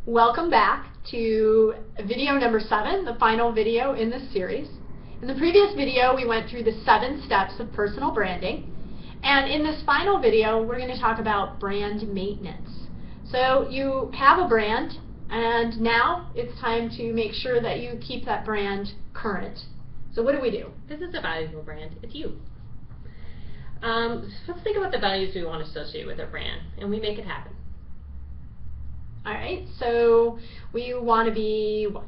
Welcome back to video number 7, the final video in this series. In the previous video, we went through the 7 steps of personal branding. And in this final video, we're going to talk about brand maintenance. So you have a brand, and now it's time to make sure that you keep that brand current. So what do? This is a valuable brand. It's you. Let's think about the values we want to associate with our brand, and we make it happen. Alright, so we want to be what?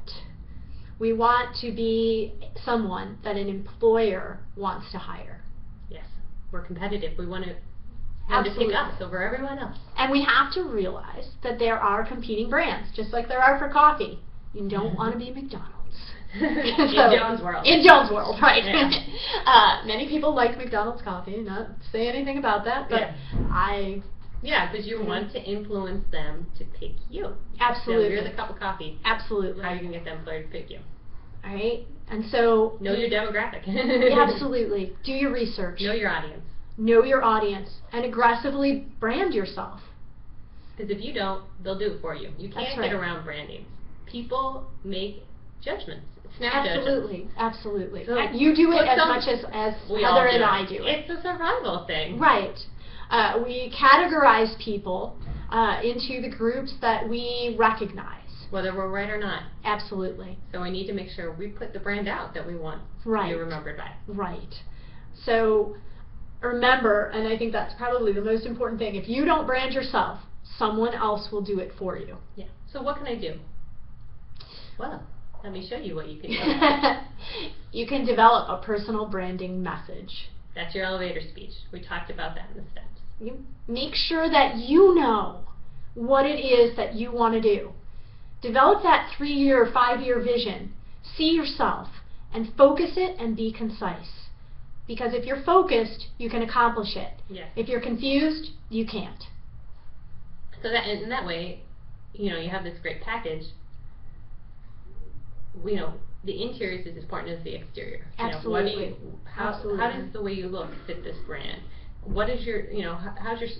We want to be someone that an employer wants to hire. Yes, we're competitive. We want to Absolutely. pick us over everyone else. And we have to realize that there are competing brands, just like there are for coffee. You don't want to be McDonald's. In Jones World. In Jones World, right. Yeah. Many people like McDonald's coffee, not to say anything about that, but yeah. Yeah, because you want to influence them to pick you. Absolutely. So you're the cup of coffee. Absolutely. How are you going to get the employer to pick you? All right, and so... Know your demographic. Absolutely. Do your research. Know your audience. Know your audience, and aggressively brand yourself. Because if you don't, they'll do it for you. You can't get around branding. People make judgments. Absolutely, absolutely. So you do it as much as Heather and I do it. It's a survival thing. Right. We categorize people into the groups that we recognize. Whether we're right or not. Absolutely. So we need to make sure we put the brand out that we want to be remembered by. Right. So remember, and I think that's probably the most important thing, if you don't brand yourself, someone else will do it for you. Yeah. So what can I do? Well, let me show you what you can do. You can develop a personal branding message. That's your elevator speech. We talked about that in the steps. You make sure that you know what it is that you want to do. Develop that 3-year or 5-year vision. See yourself and focus it and be concise. Because if you're focused, you can accomplish it. Yes. If you're confused, you can't. So that in that way, you have this great package. The interior is as important as the exterior. Absolutely. How does the way you look fit this brand? What is your, how's your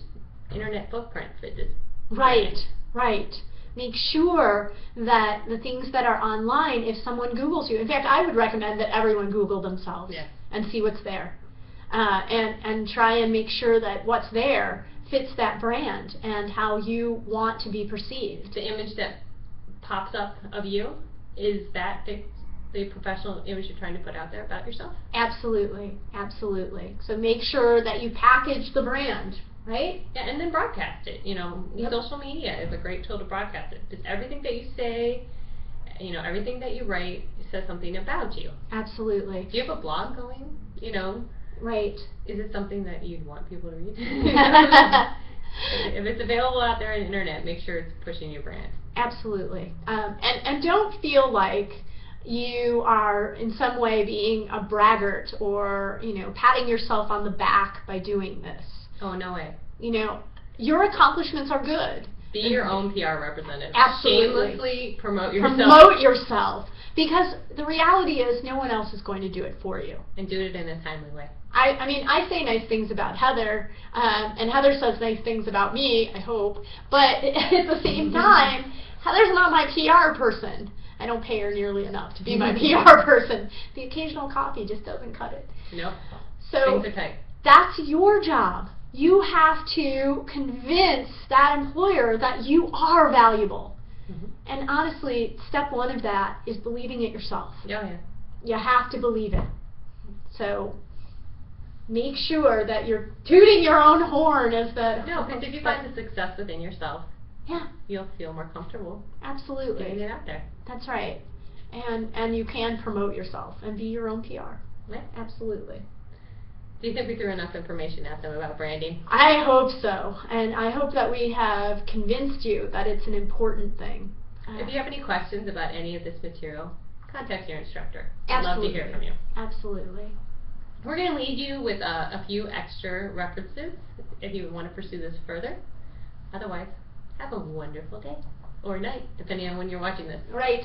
internet footprint fit this brand? Right. Make sure that the things that are online, if someone Googles you, in fact, I would recommend that everyone Google themselves and see what's there. And try and make sure that what's there fits that brand and how you want to be perceived. The image that pops up of you, is that the professional image you're trying to put out there about yourself? Absolutely. So make sure that you package the brand, right? Yeah, and then broadcast it. Social media is a great tool to broadcast it. Because everything that you say, everything that you write says something about you. Absolutely. Do you have a blog going? Right. Is it something that you'd want people to read? If it's available out there on the internet, make sure it's pushing your brand. Absolutely. And don't feel like you are in some way being a braggart or, patting yourself on the back by doing this. Oh, no way. Your accomplishments are good. Be your own PR representative. Absolutely. Shamelessly promote yourself. Promote yourself. Because the reality is no one else is going to do it for you. And do it in a timely way. I say nice things about Heather, and Heather says nice things about me, I hope. But at the same time, Heather's not my PR person. I don't pay her nearly enough to be my PR person. The occasional coffee just doesn't cut it. Nope. So things are tight. That's your job. You have to convince that employer that you are valuable. And honestly, step 1 of that is believing it yourself. Yeah. You have to believe it. So make sure that you're tooting your own horn as the... No, because if you find the success within yourself, you'll feel more comfortable. Absolutely. Getting it out there. That's right. And you can promote yourself and be your own PR. Right. Absolutely. Do you think we threw enough information at them about branding? I hope so. And I hope that we have convinced you that it's an important thing. If you have any questions about any of this material, contact your instructor. Absolutely. I'd love to hear from you. Absolutely. We're going to lead you with a few extra references if you want to pursue this further. Otherwise, have a wonderful day or night, depending on when you're watching this. Right.